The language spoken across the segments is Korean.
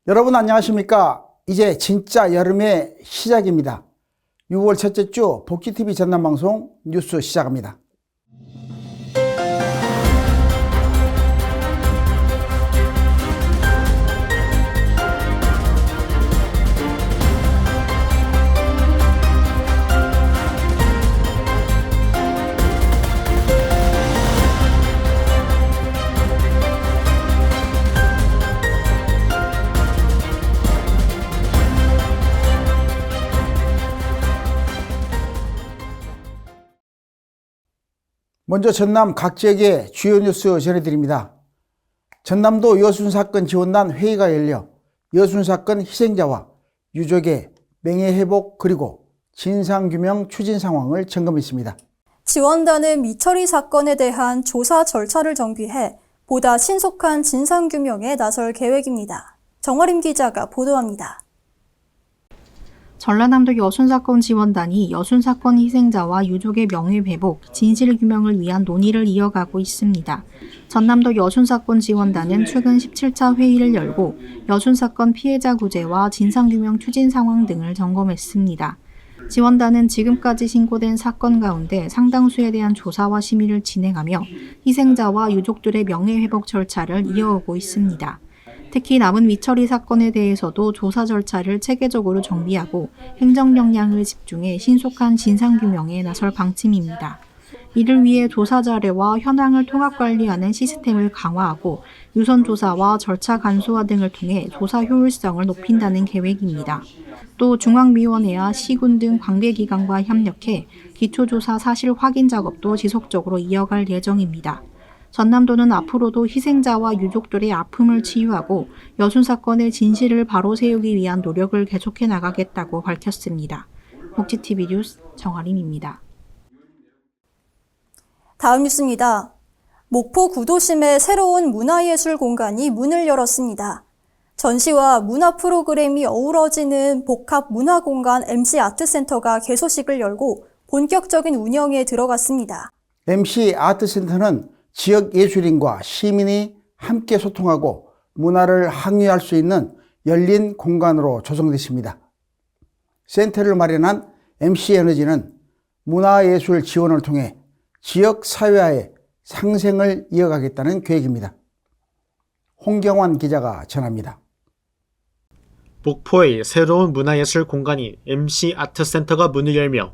여러분 안녕하십니까? 이제 진짜 여름의 시작입니다. 6월 첫째 주 복지TV 전남방송 뉴스 시작합니다. 먼저 전남 각 지역의 주요 뉴스 전해드립니다. 전남도 여순사건 지원단 회의가 열려 여순사건 희생자와 유족의 명예회복 그리고 진상규명 추진 상황을 점검했습니다. 지원단은 미처리 사건에 대한 조사 절차를 정비해 보다 신속한 진상규명에 나설 계획입니다. 정아림 기자가 보도합니다. 전라남도 여순사건 지원단이 여순사건 희생자와 유족의 명예회복, 진실규명을 위한 논의를 이어가고 있습니다. 전남도 여순사건 지원단은 최근 17차 회의를 열고 여순사건 피해자 구제와 진상규명 추진 상황 등을 점검했습니다. 지원단은 지금까지 신고된 사건 가운데 상당수에 대한 조사와 심의를 진행하며 희생자와 유족들의 명예회복 절차를 이어오고 있습니다. 특히 남은 미처리 사건에 대해서도 조사 절차를 체계적으로 정비하고 행정 역량을 집중해 신속한 진상규명에 나설 방침입니다. 이를 위해 조사 자료와 현황을 통합 관리하는 시스템을 강화하고 유선 조사와 절차 간소화 등을 통해 조사 효율성을 높인다는 계획입니다. 또 중앙위원회와 시군 등 관계기관과 협력해 기초조사 사실 확인 작업도 지속적으로 이어갈 예정입니다. 전남도는 앞으로도 희생자와 유족들의 아픔을 치유하고 여순사건의 진실을 바로 세우기 위한 노력을 계속해 나가겠다고 밝혔습니다. 복지TV 뉴스 정아림입니다. 다음 뉴스입니다. 목포 구도심에 새로운 문화예술 공간이 문을 열었습니다. 전시와 문화 프로그램이 어우러지는 복합 문화공간 MC 아트센터가 개소식을 열고 본격적인 운영에 들어갔습니다. MC 아트센터는 지역 예술인과 시민이 함께 소통하고 문화를 항유할 수 있는 열린 공간으로 조성됐습니다. 센터를 마련한 MC에너지는 문화예술 지원을 통해 지역 사회화의 상생을 이어가겠다는 계획입니다. 홍경환 기자가 전합니다. 목포의 새로운 문화예술 공간인 MC 아트센터가 문을 열며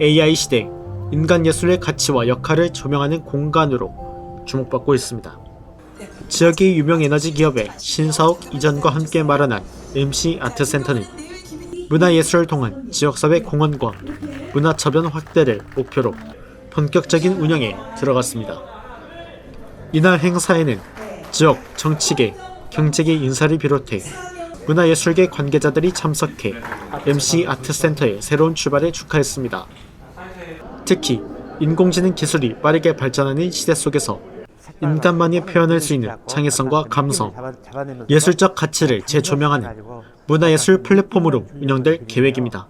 AI 시대 인간예술의 가치와 역할을 조명하는 공간으로 주목받고 있습니다. 지역의 유명 에너지 기업의 신사옥 이전과 함께 마련한 MC 아트센터는 문화예술을 통한 지역사회 공헌과 문화처변 확대를 목표로 본격적인 운영에 들어갔습니다. 이날 행사에는 지역 정치계, 경제계 인사를 비롯해 문화예술계 관계자들이 참석해 MC 아트센터의 새로운 출발에 축하했습니다. 특히 인공지능 기술이 빠르게 발전하는 시대 속에서 인간만이 표현할 수 있는 창의성과 감성, 예술적 가치를 재조명하는 문화예술 플랫폼으로 운영될 계획입니다.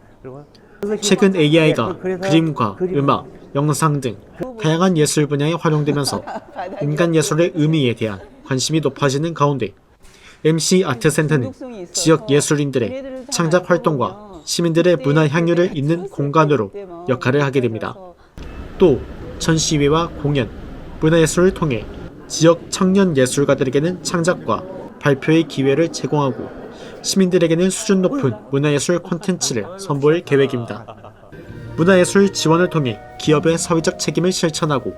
최근 AI가 그림과 음악, 영상 등 다양한 예술 분야에 활용되면서 인간예술의 의미에 대한 관심이 높아지는 가운데 MC 아트센터는 지역 예술인들의 창작 활동과 시민들의 문화 향유를 잇는 공간으로 역할을 하게 됩니다. 또 전시회와 공연, 문화예술을 통해 지역 청년 예술가들에게는 창작과 발표의 기회를 제공하고 시민들에게는 수준 높은 문화예술 콘텐츠를 선보일 계획입니다. 문화예술 지원을 통해 기업의 사회적 책임을 실천하고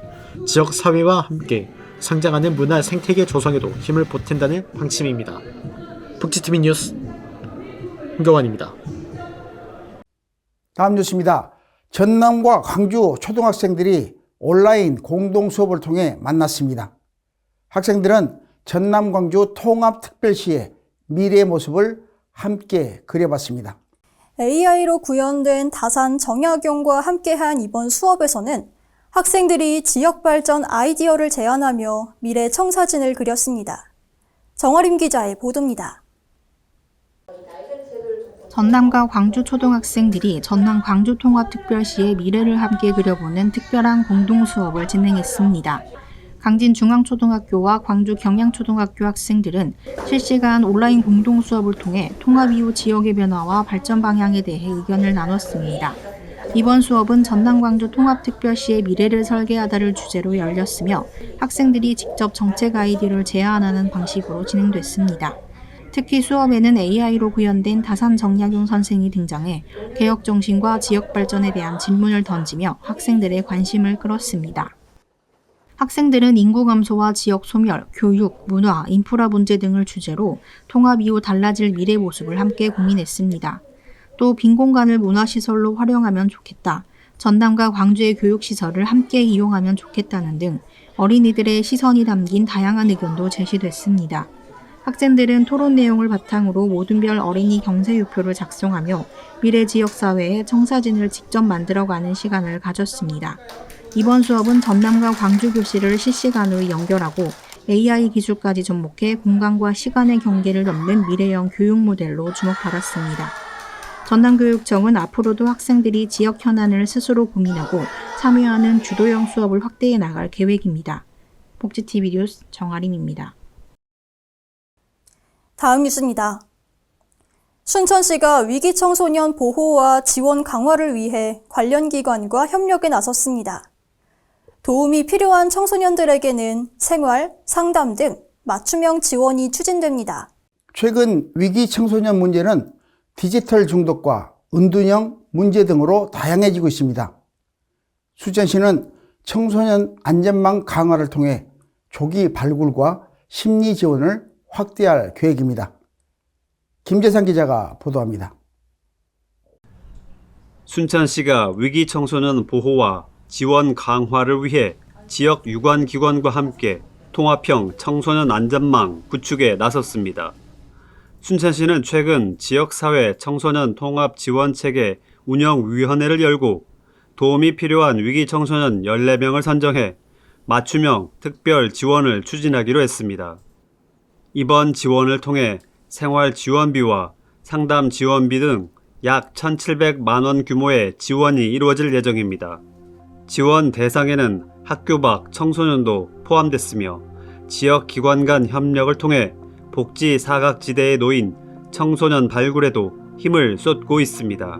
지역 사회와 함께 성장하는 문화 생태계 조성에도 힘을 보탠다는 방침입니다. 복지TV 뉴스 홍경환입니다. 다음 뉴스입니다. 전남과 광주 초등학생들이 온라인 공동 수업을 통해 만났습니다. 학생들은 전남 광주 통합특별시의 미래의 모습을 함께 그려봤습니다. AI로 구현된 다산 정약용과 함께한 이번 수업에서는 학생들이 지역 발전 아이디어를 제안하며 미래 청사진을 그렸습니다. 정아림 기자의 보도입니다. 전남과 광주 초등학생들이 전남 광주통합특별시의 미래를 함께 그려보는 특별한 공동 수업을 진행했습니다. 강진중앙초등학교와 광주경양초등학교 학생들은 실시간 온라인 공동 수업을 통해 통합 이후 지역의 변화와 발전 방향에 대해 의견을 나눴습니다. 이번 수업은 전남 광주 통합특별시의 미래를 설계하다를 주제로 열렸으며 학생들이 직접 정책 아이디어를 제안하는 방식으로 진행됐습니다. 특히 수업에는 AI로 구현된 다산 정약용 선생이 등장해 개혁 정신과 지역 발전에 대한 질문을 던지며 학생들의 관심을 끌었습니다. 학생들은 인구 감소와 지역 소멸, 교육, 문화, 인프라 문제 등을 주제로 통합 이후 달라질 미래 모습을 함께 고민했습니다. 또 빈 공간을 문화시설로 활용하면 좋겠다, 전남과 광주의 교육시설을 함께 이용하면 좋겠다는 등 어린이들의 시선이 담긴 다양한 의견도 제시됐습니다. 학생들은 토론 내용을 바탕으로 모든별 어린이 경세유표를 작성하며 미래 지역사회의 청사진을 직접 만들어가는 시간을 가졌습니다. 이번 수업은 전남과 광주 교실을 실시간으로 연결하고 AI 기술까지 접목해 공간과 시간의 경계를 넘는 미래형 교육 모델로 주목받았습니다. 전남교육청은 앞으로도 학생들이 지역 현안을 스스로 고민하고 참여하는 주도형 수업을 확대해 나갈 계획입니다. 복지TV 뉴스 정아림입니다. 다음 뉴스입니다. 순천시가 위기 청소년 보호와 지원 강화를 위해 관련 기관과 협력에 나섰습니다. 도움이 필요한 청소년들에게는 생활, 상담 등 맞춤형 지원이 추진됩니다. 최근 위기 청소년 문제는 디지털 중독과 은둔형 문제 등으로 다양해지고 있습니다. 순천시는 청소년 안전망 강화를 통해 조기 발굴과 심리 지원을 확대할 계획입니다. 김재상 기자가 보도합니다. 순천시가 위기 청소년 보호와 지원 강화를 위해 지역 유관기관과 함께 통합형 청소년 안전망 구축에 나섰습니다. 순천시는 최근 지역사회 청소년 통합지원체계 운영위원회를 열고 도움이 필요한 위기 청소년 14명을 선정해 맞춤형 특별 지원을 추진하기로 했습니다. 이번 지원을 통해 생활 지원비와 상담 지원비 등 약 1,700만 원 규모의 지원이 이루어질 예정입니다. 지원 대상에는 학교 밖 청소년도 포함됐으며 지역 기관 간 협력을 통해 복지 사각지대에 놓인 청소년 발굴에도 힘을 쏟고 있습니다.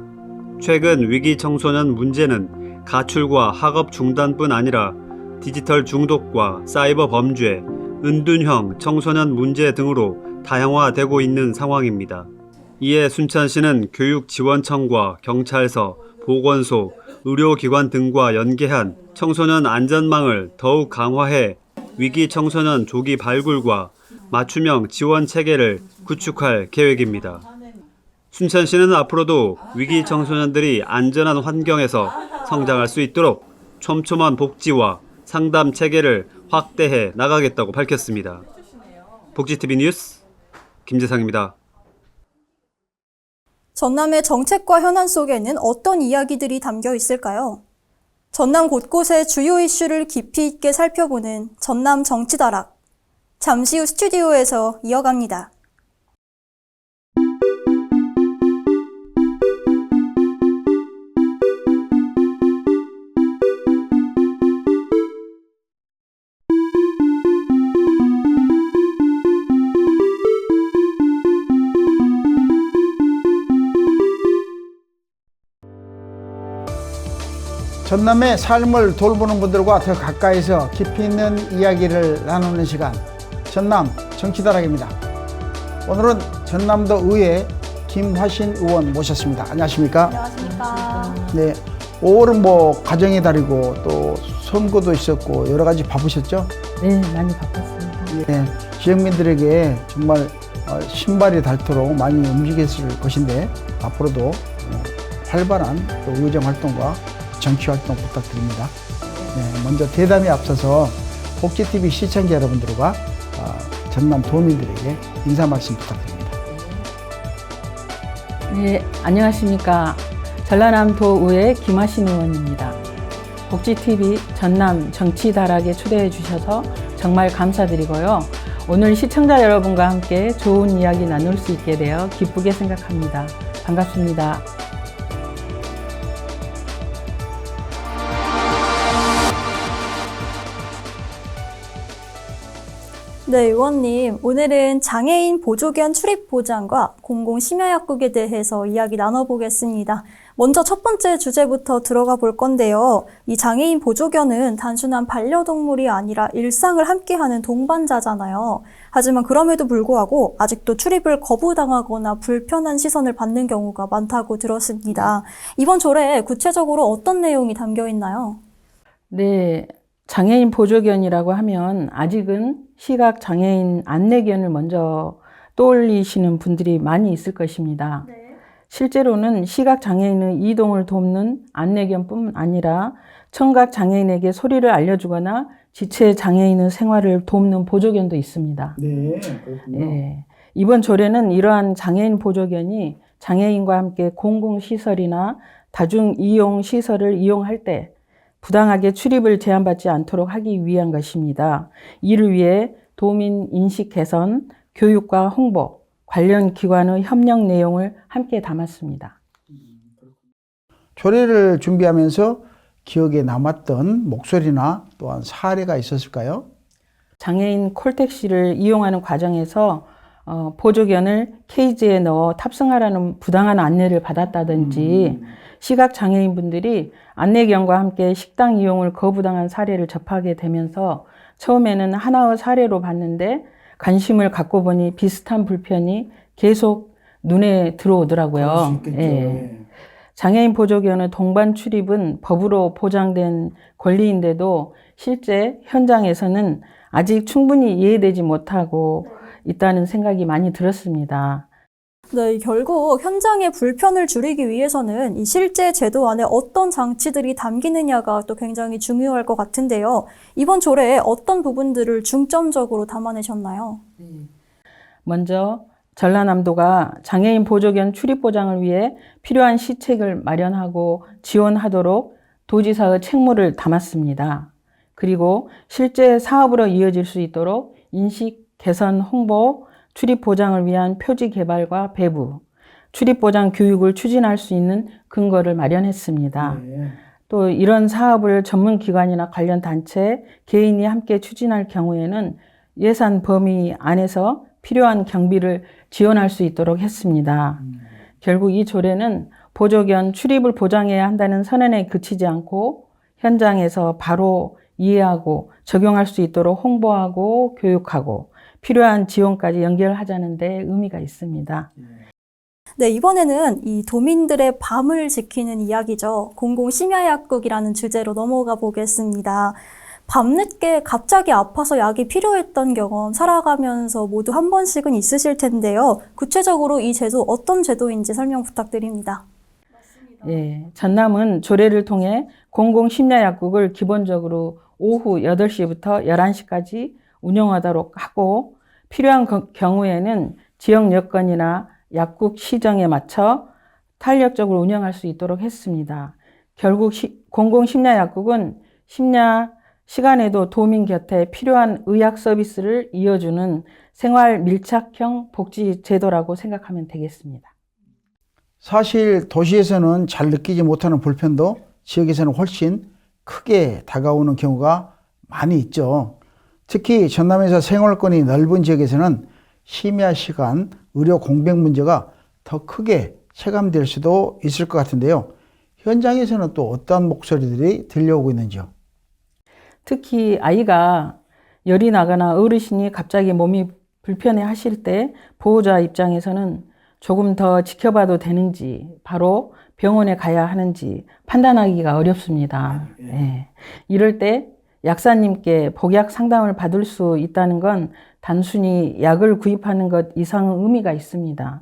최근 위기 청소년 문제는 가출과 학업 중단뿐 아니라 디지털 중독과 사이버 범죄, 은둔형 청소년 문제 등으로 다양화되고 있는 상황입니다. 이에 순천시는 교육지원청과 경찰서, 보건소, 의료기관 등과 연계한 청소년 안전망을 더욱 강화해 위기 청소년 조기 발굴과 맞춤형 지원 체계를 구축할 계획입니다. 순천시는 앞으로도 위기 청소년들이 안전한 환경에서 성장할 수 있도록 촘촘한 복지와 상담 체계를 확대해 나가겠다고 밝혔습니다. 복지TV 뉴스 김재상입니다. 전남의 정책과 현안 속에는 어떤 이야기들이 담겨 있을까요? 전남 곳곳의 주요 이슈를 깊이 있게 살펴보는 전남 정치다락. 잠시 후 스튜디오에서 이어갑니다. 전남의 삶을 돌보는 분들과 더 가까이서 깊이 있는 이야기를 나누는 시간, 전남 정치다락입니다. 오늘은 전남도 의회 김화신 의원 모셨습니다. 안녕하십니까? 안녕하십니까? 네, 5월은 가정의 달이고 또 선거도 있었고 여러 가지 바쁘셨죠? 네, 많이 바빴습니다. 네, 지역민들에게 정말 신발이 닳도록 많이 움직였을 것인데 앞으로도 활발한 또 의정 활동과 정치 활동 부탁드립니다. 네, 먼저 대담에 앞서서 복지TV 시청자 여러분들과 전남 도민들에게 인사 말씀 부탁드립니다. 네, 안녕하십니까. 전라남도의회 김하신 의원입니다. 복지TV 전남 정치다락에 초대해 주셔서 정말 감사드리고요. 오늘 시청자 여러분과 함께 좋은 이야기 나눌 수 있게 되어 기쁘게 생각합니다. 반갑습니다. 네, 의원님. 오늘은 장애인 보조견 출입 보장과 공공심야약국에 대해서 이야기 나눠보겠습니다. 먼저 첫 번째 주제부터 들어가 볼 건데요. 이 장애인 보조견은 단순한 반려동물이 아니라 일상을 함께하는 동반자잖아요. 하지만 그럼에도 불구하고 아직도 출입을 거부당하거나 불편한 시선을 받는 경우가 많다고 들었습니다. 이번 조례에 구체적으로 어떤 내용이 담겨 있나요? 네, 장애인 보조견이라고 하면 아직은 시각 장애인 안내견을 먼저 떠올리시는 분들이 많이 있을 것입니다. 실제로는 시각 장애인의 이동을 돕는 안내견뿐 아니라 청각 장애인에게 소리를 알려주거나 지체 장애인의 생활을 돕는 보조견도 있습니다. 네, 그렇군요. 예, 이번 조례는 이러한 장애인 보조견이 장애인과 함께 공공시설이나 다중이용시설을 이용할 때 부당하게 출입을 제한받지 않도록 하기 위한 것입니다. 이를 위해 도민 인식 개선, 교육과 홍보, 관련 기관의 협력 내용을 함께 담았습니다. 조례를 준비하면서 기억에 남았던 목소리나 또한 사례가 있었을까요? 장애인 콜택시를 이용하는 과정에서 보조견을 케이지에 넣어 탑승하라는 부당한 안내를 받았다든지 시각장애인분들이 안내견과 함께 식당 이용을 거부당한 사례를 접하게 되면서 처음에는 하나의 사례로 봤는데 관심을 갖고 보니 비슷한 불편이 계속 눈에 들어오더라고요. 예. 장애인 보조견의 동반 출입은 법으로 보장된 권리인데도 실제 현장에서는 아직 충분히 이해되지 못하고 있다는 생각이 많이 들었습니다. 네, 결국 현장의 불편을 줄이기 위해서는 이 실제 제도 안에 어떤 장치들이 담기느냐가 또 굉장히 중요할 것 같은데요. 이번 조례에 어떤 부분들을 중점적으로 담아내셨나요? 먼저 전라남도가 장애인 보조견 출입 보장을 위해 필요한 시책을 마련하고 지원하도록 도지사의 책무를 담았습니다. 그리고 실제 사업으로 이어질 수 있도록 인식 개선 홍보, 출입 보장을 위한 표지 개발과 배부, 출입 보장 교육을 추진할 수 있는 근거를 마련했습니다. 또 이런 사업을 전문기관이나 관련 단체, 개인이 함께 추진할 경우에는 예산 범위 안에서 필요한 경비를 지원할 수 있도록 했습니다. 결국 이 조례는 보조견 출입을 보장해야 한다는 선언에 그치지 않고 현장에서 바로 이해하고 적용할 수 있도록 홍보하고 교육하고 필요한 지원까지 연결하자는 데 의미가 있습니다. 네, 이번에는 이 도민들의 밤을 지키는 이야기죠. 공공심야약국이라는 주제로 넘어가 보겠습니다. 밤늦게 갑자기 아파서 약이 필요했던 경험 살아가면서 모두 한 번씩은 있으실 텐데요. 구체적으로 이 제도 어떤 제도인지 설명 부탁드립니다. 예, 전남은 조례를 통해 공공심야약국을 기본적으로 오후 8시부터 11시까지 운영하도록 하고 필요한 경우에는 지역 여건이나 약국 시정에 맞춰 탄력적으로 운영할 수 있도록 했습니다. 결국 공공심야약국은 심야 시간에도 도민 곁에 필요한 의학 서비스를 이어주는 생활 밀착형 복지 제도라고 생각하면 되겠습니다. 사실 도시에서는 잘 느끼지 못하는 불편도 지역에서는 훨씬 크게 다가오는 경우가 많이 있죠. 특히 전남에서 생활권이 넓은 지역에서는 심야 시간 의료 공백 문제가 더 크게 체감될 수도 있을 것 같은데요. 현장에서는 또 어떤 목소리들이 들려오고 있는지요? 특히 아이가 열이 나거나 어르신이 갑자기 몸이 불편해 하실 때 보호자 입장에서는 조금 더 지켜봐도 되는지 바로 병원에 가야 하는지 판단하기가 어렵습니다. 네. 이럴 때 약사님께 복약 상담을 받을 수 있다는 건 단순히 약을 구입하는 것 이상의 의미가 있습니다.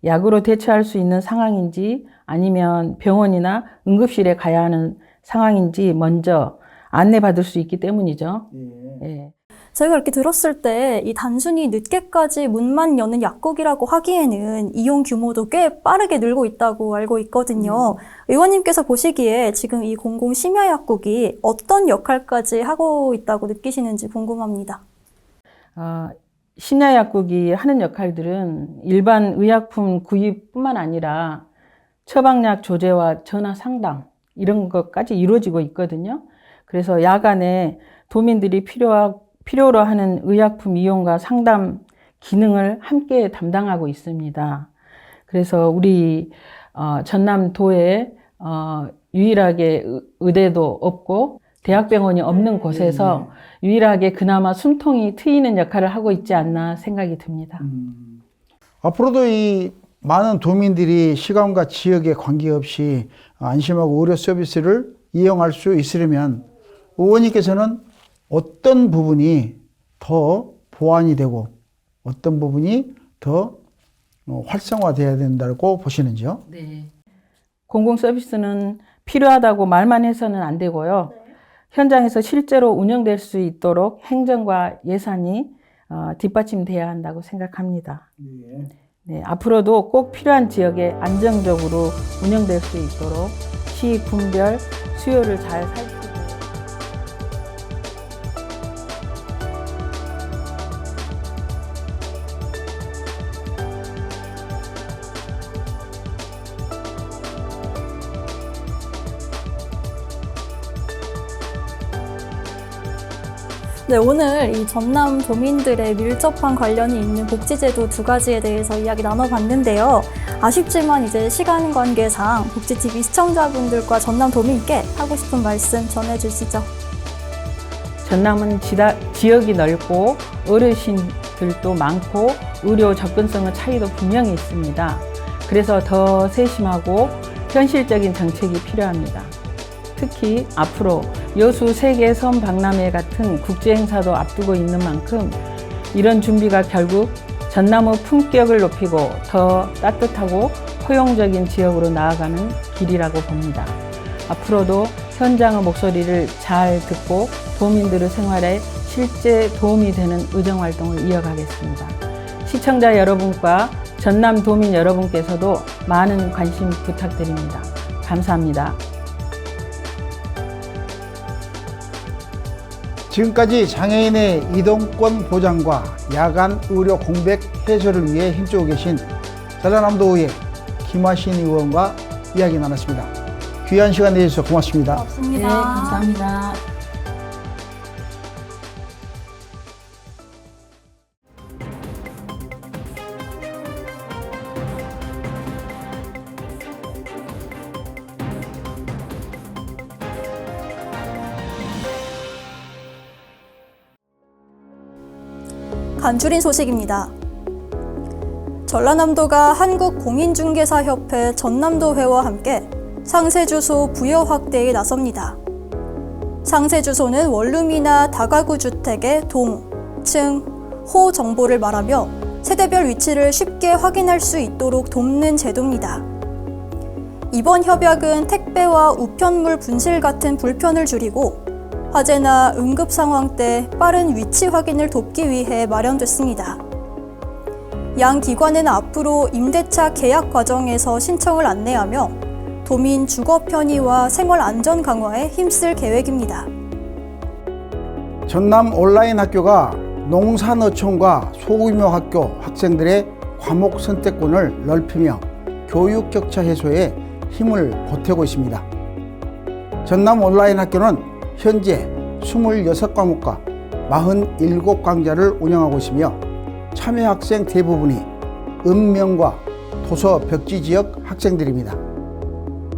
약으로 대처할 수 있는 상황인지 아니면 병원이나 응급실에 가야 하는 상황인지 먼저 안내받을 수 있기 때문이죠. 예. 제가 이렇게 들었을 때 이 단순히 늦게까지 문만 여는 약국이라고 하기에는 이용 규모도 꽤 빠르게 늘고 있다고 알고 있거든요. 의원님께서 보시기에 지금 이 공공심야약국이 어떤 역할까지 하고 있다고 느끼시는지 궁금합니다. 심야약국이 하는 역할들은 일반 의약품 구입뿐만 아니라 처방약 조제와 전화 상담 이런 것까지 이루어지고 있거든요. 그래서 야간에 도민들이 필요로 하는 의약품 이용과 상담 기능을 함께 담당하고 있습니다. 그래서 우리 전남도에 유일하게 의대도 없고 대학병원이 없는 곳에서 유일하게 그나마 숨통이 트이는 역할을 하고 있지 않나 생각이 듭니다. 앞으로도 이 많은 도민들이 시간과 지역에 관계없이 안심하고 의료 서비스를 이용할 수 있으려면 의원님께서는 어떤 부분이 더 보완이 되고 어떤 부분이 더 활성화돼야 된다고 보시는지요? 네. 공공 서비스는 필요하다고 말만 해서는 안 되고요. 현장에서 실제로 운영될 수 있도록 행정과 예산이 뒷받침돼야 한다고 생각합니다. 네, 앞으로도 꼭 필요한 지역에 안정적으로 운영될 수 있도록 시, 군별 수요를 잘 살피고 네, 오늘 이 전남 도민들의 밀접한 관련이 있는 복지제도 두 가지에 대해서 이야기 나눠봤는데요. 아쉽지만 이제 시간 관계상 복지TV 시청자분들과 전남 도민께 하고 싶은 말씀 전해주시죠. 전남은 지역이 넓고 어르신들도 많고 의료 접근성의 차이도 분명히 있습니다. 그래서 더 세심하고 현실적인 정책이 필요합니다. 특히 앞으로 여수 세계섬 박람회 같은 국제행사도 앞두고 있는 만큼 이런 준비가 결국 전남의 품격을 높이고 더 따뜻하고 포용적인 지역으로 나아가는 길이라고 봅니다. 앞으로도 현장의 목소리를 잘 듣고 도민들의 생활에 실제 도움이 되는 의정활동을 이어가겠습니다. 시청자 여러분과 전남 도민 여러분께서도 많은 관심 부탁드립니다. 감사합니다. 지금까지 장애인의 이동권 보장과 야간 의료 공백 해소를 위해 힘쓰고 계신 전라남도의회 김하신 의원과 이야기 나눴습니다. 귀한 시간 내주셔서 고맙습니다. 고맙습니다. 네, 감사합니다. 간추린 소식입니다. 전라남도가 한국공인중개사협회 전남도회와 함께 상세주소 부여 확대에 나섭니다. 상세주소는 원룸이나 다가구 주택의 동, 층, 호 정보를 말하며 세대별 위치를 쉽게 확인할 수 있도록 돕는 제도입니다. 이번 협약은 택배와 우편물 분실 같은 불편을 줄이고 화재나 응급 상황 때 빠른 위치 확인을 돕기 위해 마련됐습니다. 양 기관은 앞으로 임대차 계약 과정에서 신청을 안내하며 도민 주거 편의와 생활 안전 강화에 힘쓸 계획입니다. 전남 온라인 학교가 농산어촌과 소규모 학교 학생들의 과목 선택권을 넓히며 교육 격차 해소에 힘을 보태고 있습니다. 전남 온라인 학교는 현재 26과목과 47강좌를 운영하고 있으며 참여 학생 대부분이 읍면과 도서 벽지 지역 학생들입니다.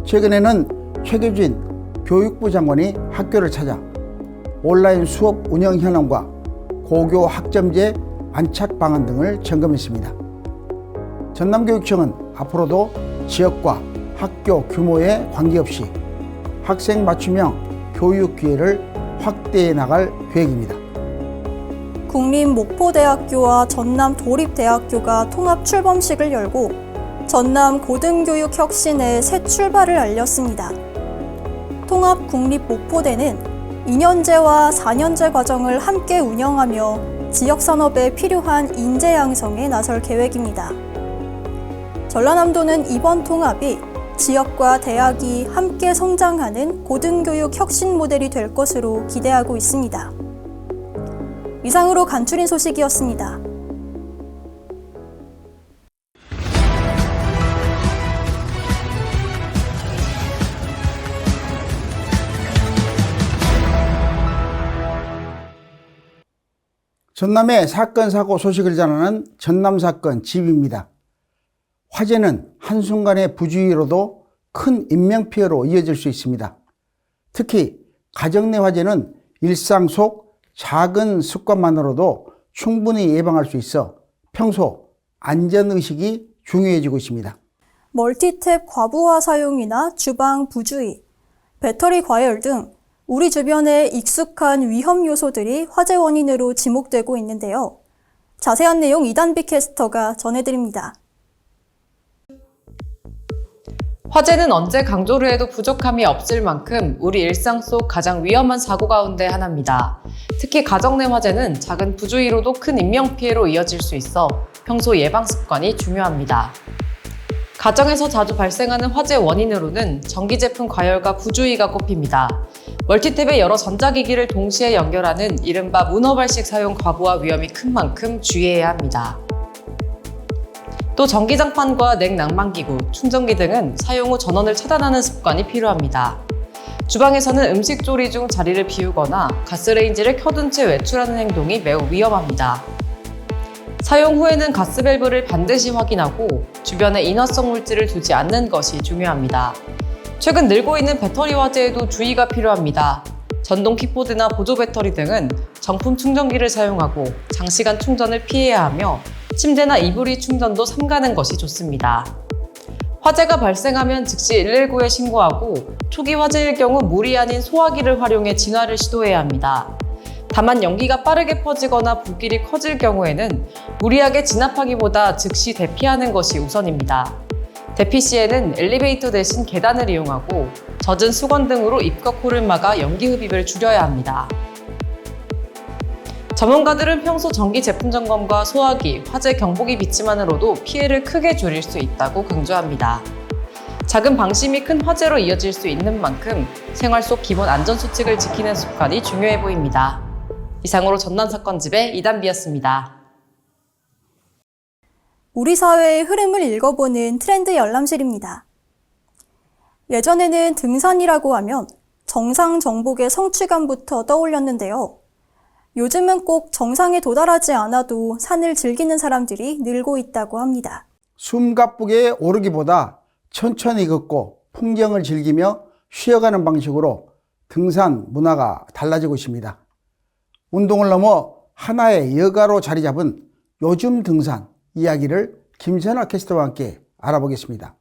최근에는 최규진 교육부 장관이 학교를 찾아 온라인 수업 운영 현황과 고교 학점제 안착 방안 등을 점검했습니다. 전남교육청은 앞으로도 지역과 학교 규모에 관계없이 학생 맞춤형 교육 기회를 확대해 나갈 계획입니다. 국립목포대학교와 전남도립대학교가 통합 출범식을 열고 전남 고등교육혁신의 새 출발을 알렸습니다. 통합 국립목포대는 2년제와 4년제 과정을 함께 운영하며 지역산업에 필요한 인재 양성에 나설 계획입니다. 전라남도는 이번 통합이 지역과 대학이 함께 성장하는 고등교육 혁신 모델이 될 것으로 기대하고 있습니다. 이상으로 간추린 소식이었습니다. 전남의 사건 사고 소식을 전하는 전남사건 집입니다. 화재는 한순간의 부주의로도 큰 인명피해로 이어질 수 있습니다. 특히 가정 내 화재는 일상 속 작은 습관만으로도 충분히 예방할 수 있어 평소 안전의식이 중요해지고 있습니다. 멀티탭 과부하 사용이나 주방 부주의, 배터리 과열 등 우리 주변에 익숙한 위험 요소들이 화재 원인으로 지목되고 있는데요. 자세한 내용 이단비 캐스터가 전해드립니다. 화재는 언제 강조를 해도 부족함이 없을 만큼 우리 일상 속 가장 위험한 사고 가운데 하나입니다. 특히 가정 내 화재는 작은 부주의로도 큰 인명피해로 이어질 수 있어 평소 예방 습관이 중요합니다. 가정에서 자주 발생하는 화재 원인으로는 전기제품 과열과 부주의가 꼽힙니다. 멀티탭의 여러 전자기기를 동시에 연결하는 이른바 문어발식 사용 과부하 위험이 큰 만큼 주의해야 합니다. 또 전기장판과 냉난방기구, 충전기 등은 사용 후 전원을 차단하는 습관이 필요합니다. 주방에서는 음식 조리 중 자리를 비우거나 가스레인지를 켜둔 채 외출하는 행동이 매우 위험합니다. 사용 후에는 가스 밸브를 반드시 확인하고 주변에 인화성 물질을 두지 않는 것이 중요합니다. 최근 늘고 있는 배터리 화재에도 주의가 필요합니다. 전동 킥보드나 보조 배터리 등은 정품 충전기를 사용하고 장시간 충전을 피해야 하며 침대나 이불이 충전도 삼가는 것이 좋습니다. 화재가 발생하면 즉시 119에 신고하고 초기 화재일 경우 물이 아닌 소화기를 활용해 진화를 시도해야 합니다. 다만 연기가 빠르게 퍼지거나 불길이 커질 경우에는 무리하게 진압하기보다 즉시 대피하는 것이 우선입니다. 대피 시에는 엘리베이터 대신 계단을 이용하고 젖은 수건 등으로 입구홀을 막아 연기 흡입을 줄여야 합니다. 전문가들은 평소 전기 제품 점검과 소화기, 화재 경보기 비치만으로도 피해를 크게 줄일 수 있다고 강조합니다. 작은 방심이 큰 화재로 이어질 수 있는 만큼 생활 속 기본 안전수칙을 지키는 습관이 중요해 보입니다. 이상으로 전남사건집의 이단비였습니다. 우리 사회의 흐름을 읽어보는 트렌드 열람실입니다. 예전에는 등산이라고 하면 정상 정복의 성취감부터 떠올렸는데요. 요즘은 꼭 정상에 도달하지 않아도 산을 즐기는 사람들이 늘고 있다고 합니다. 숨가쁘게 오르기보다 천천히 걷고 풍경을 즐기며 쉬어가는 방식으로 등산 문화가 달라지고 있습니다. 운동을 넘어 하나의 여가로 자리 잡은 요즘 등산 이야기를 김선아 캐스터와 함께 알아보겠습니다.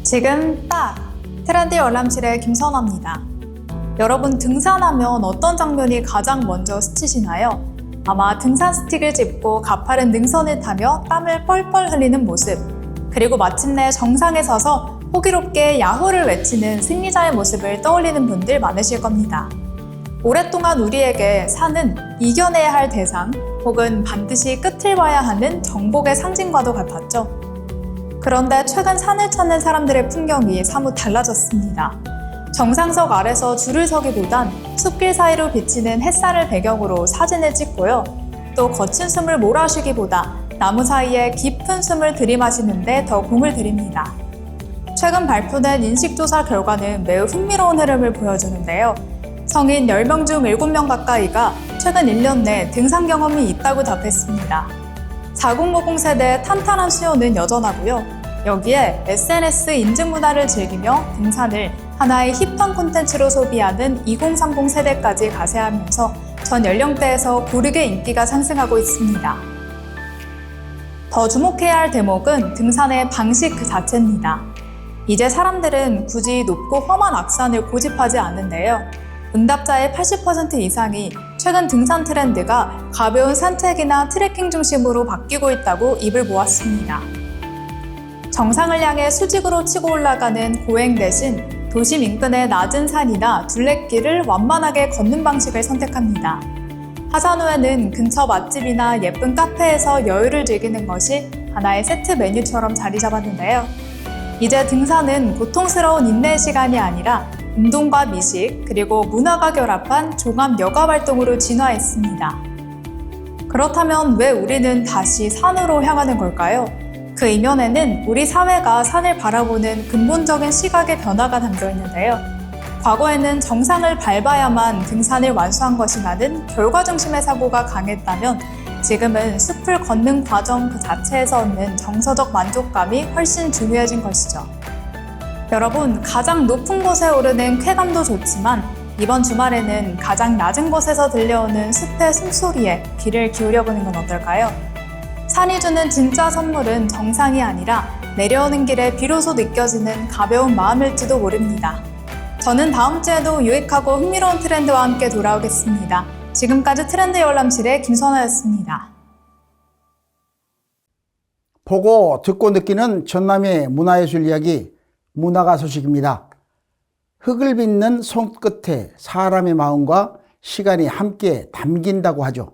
지금 딱 트렌드 열람실의 김선아입니다. 여러분 등산하면 어떤 장면이 가장 먼저 스치시나요? 아마 등산 스틱을 짚고 가파른 능선을 타며 땀을 뻘뻘 흘리는 모습, 그리고 마침내 정상에 서서 호기롭게 야호를 외치는 승리자의 모습을 떠올리는 분들 많으실 겁니다. 오랫동안 우리에게 산은 이겨내야 할 대상 혹은 반드시 끝을 봐야 하는 정복의 상징과도 같았죠. 그런데 최근 산을 찾는 사람들의 풍경이 사뭇 달라졌습니다. 정상석 아래서 줄을 서기보단 숲길 사이로 비치는 햇살을 배경으로 사진을 찍고요. 또 거친 숨을 몰아쉬기보다 나무 사이에 깊은 숨을 들이마시는데 더 공을 들입니다. 최근 발표된 인식조사 결과는 매우 흥미로운 흐름을 보여주는데요. 성인 10명 중 7명 가까이가 최근 1년 내 등산 경험이 있다고 답했습니다. 4050 세대의 탄탄한 수요는 여전하고요. 여기에 SNS 인증 문화를 즐기며 등산을 하나의 힙한 콘텐츠로 소비하는 2030 세대까지 가세하면서 전 연령대에서 고르게 인기가 상승하고 있습니다. 더 주목해야 할 대목은 등산의 방식 그 자체입니다. 이제 사람들은 굳이 높고 험한 악산을 고집하지 않는데요. 응답자의 80% 이상이 최근 등산 트렌드가 가벼운 산책이나 트레킹 중심으로 바뀌고 있다고 입을 모았습니다. 정상을 향해 수직으로 치고 올라가는 고행 대신 도심 인근의 낮은 산이나 둘레길을 완만하게 걷는 방식을 선택합니다. 하산 후에는 근처 맛집이나 예쁜 카페에서 여유를 즐기는 것이 하나의 세트 메뉴처럼 자리 잡았는데요. 이제 등산은 고통스러운 인내의 시간이 아니라 운동과 미식, 그리고 문화가 결합한 종합 여가 활동으로 진화했습니다. 그렇다면 왜 우리는 다시 산으로 향하는 걸까요? 그 이면에는 우리 사회가 산을 바라보는 근본적인 시각의 변화가 담겨 있는데요. 과거에는 정상을 밟아야만 등산을 완수한 것이라는 결과 중심의 사고가 강했다면 지금은 숲을 걷는 과정 그 자체에서 얻는 정서적 만족감이 훨씬 중요해진 것이죠. 여러분, 가장 높은 곳에 오르는 쾌감도 좋지만 이번 주말에는 가장 낮은 곳에서 들려오는 숲의 숨소리에 귀를 기울여보는 건 어떨까요? 산이 주는 진짜 선물은 정상이 아니라 내려오는 길에 비로소 느껴지는 가벼운 마음일지도 모릅니다. 저는 다음 주에도 유익하고 흥미로운 트렌드와 함께 돌아오겠습니다. 지금까지 트렌드 열람실의 김선아였습니다. 보고 듣고 느끼는 전남의 문화예술 이야기, 문화가 소식입니다. 흙을 빚는 손끝에 사람의 마음과 시간이 함께 담긴다고 하죠.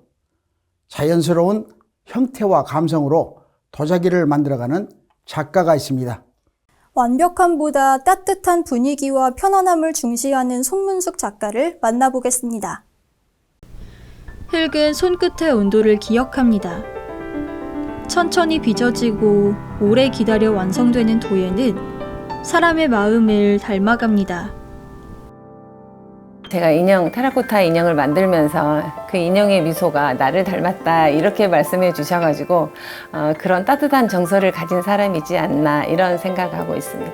자연스러운 형태와 감성으로 도자기를 만들어가는 작가가 있습니다. 완벽함보다 따뜻한 분위기와 편안함을 중시하는 손문숙 작가를 만나보겠습니다. 흙은 손끝의 온도를 기억합니다. 천천히 빚어지고 오래 기다려 완성되는 도예는 사람의 마음을 닮아갑니다. 제가 인형, 테라코타 인형을 만들면서 그 인형의 미소가 나를 닮았다 이렇게 말씀해 주셔가지고 그런 따뜻한 정서를 가진 사람이지 않나 이런 생각하고 있습니다.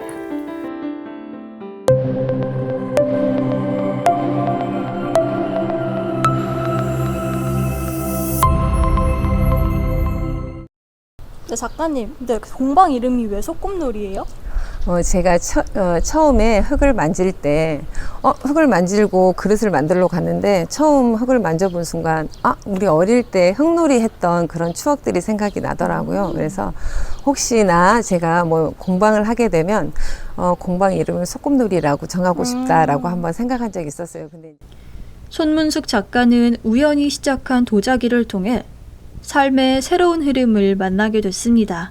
네, 작가님, 근데 공방 이름이 왜 소꿉놀이예요? 제가 처음에 흙을 만질 때 흙을 만지고 그릇을 만들러 갔는데 처음 흙을 만져본 순간 우리 어릴 때 흙놀이 했던 그런 추억들이 생각이 나더라고요. 그래서 혹시나 제가 뭐 공방을 하게 되면 공방 이름을 소꿉놀이라고 정하고 싶다라고 한번 생각한 적이 있었어요. 근데 손문숙 작가는 우연히 시작한 도자기를 통해 삶의 새로운 흐름을 만나게 됐습니다.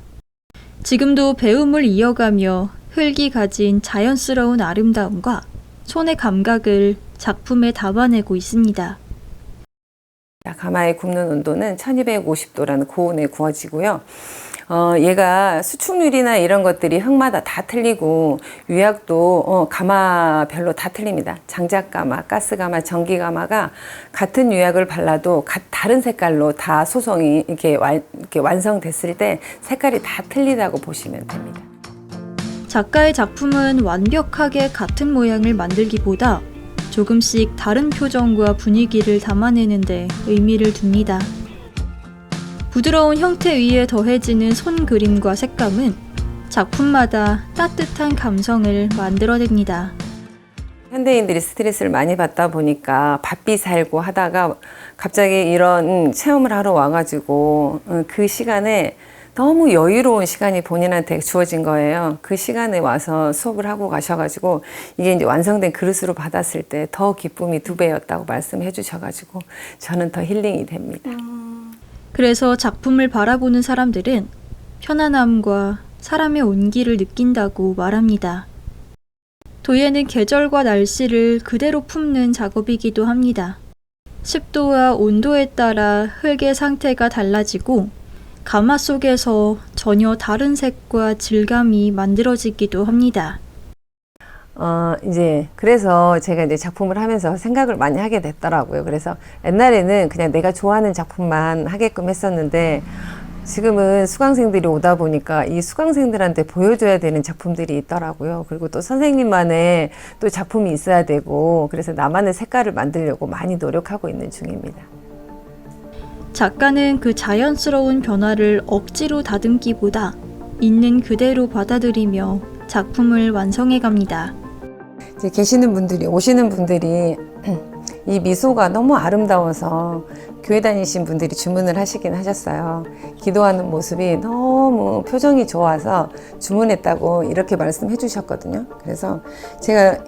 지금도 배움을 이어가며 흙이 가진 자연스러운 아름다움과 손의 감각을 작품에 담아내고 있습니다. 가마에 굽는 온도는 1250도라는 고온에 구워지고요. 얘가 수축률이나 이런 것들이 흙마다 다 틀리고 유약도 가마별로 다 틀립니다. 장작가마, 가스가마, 전기가마가 같은 유약을 발라도 다른 색깔로 다 소송이 이렇게 완성됐을 때 색깔이 다 틀리다고 보시면 됩니다. 작가의 작품은 완벽하게 같은 모양을 만들기보다 조금씩 다른 표정과 분위기를 담아내는데 의미를 둡니다. 부드러운 형태 위에 더해지는 손 그림과 색감은 작품마다 따뜻한 감성을 만들어냅니다. 현대인들이 스트레스를 많이 받다 보니까 바삐 살고 하다가 갑자기 이런 체험을 하러 와가지고 그 시간에 너무 여유로운 시간이 본인한테 주어진 거예요. 그 시간에 와서 수업을 하고 가셔가지고 이게 이제 완성된 그릇으로 받았을 때 더 기쁨이 2배였다고 말씀해 주셔가지고 저는 더 힐링이 됩니다. 그래서 작품을 바라보는 사람들은 편안함과 사람의 온기를 느낀다고 말합니다. 도예는 계절과 날씨를 그대로 품는 작업이기도 합니다. 습도와 온도에 따라 흙의 상태가 달라지고 가마 속에서 전혀 다른 색과 질감이 만들어지기도 합니다. 그래서 제가 이제 작품을 하면서 생각을 많이 하게 됐더라고요. 그래서 옛날에는 그냥 내가 좋아하는 작품만 하게끔 했었는데 지금은 수강생들이 오다 보니까 이 수강생들한테 보여줘야 되는 작품들이 있더라고요. 그리고 또 선생님만의 또 작품이 있어야 되고 그래서 나만의 색깔을 만들려고 많이 노력하고 있는 중입니다. 작가는 그 자연스러운 변화를 억지로 다듬기보다 있는 그대로 받아들이며 작품을 완성해 갑니다. 이제 오시는 분들이 이 미소가 너무 아름다워서 교회 다니신 분들이 주문을 하시긴 하셨어요. 기도하는 모습이 너무 표정이 좋아서 주문했다고 이렇게 말씀해 주셨거든요. 그래서 제가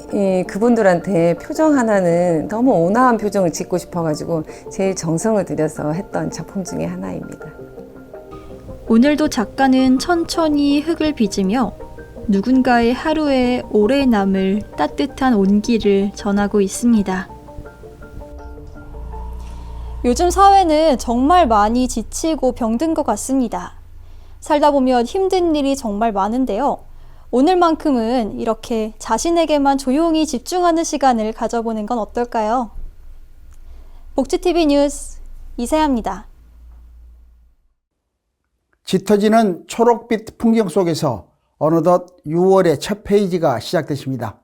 그분들한테 표정 하나는 너무 온화한 표정을 짓고 싶어가지고 제일 정성을 들여서 했던 작품 중에 하나입니다. 오늘도 작가는 천천히 흙을 빚으며 누군가의 하루에 오래 남을 따뜻한 온기를 전하고 있습니다. 요즘 사회는 정말 많이 지치고 병든 것 같습니다. 살다 보면 힘든 일이 정말 많은데요. 오늘만큼은 이렇게 자신에게만 조용히 집중하는 시간을 가져보는 건 어떨까요? 복지TV 뉴스 이세아입니다. 짙어지는 초록빛 풍경 속에서 어느덧 6월의 첫 페이지가 시작됐습니다.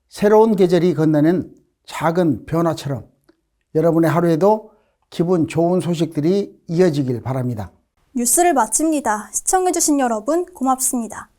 새로운 계절이 건너는 작은 변화처럼 여러분의 하루에도 기분 좋은 소식들이 이어지길 바랍니다. 뉴스를 마칩니다. 시청해주신 여러분 고맙습니다.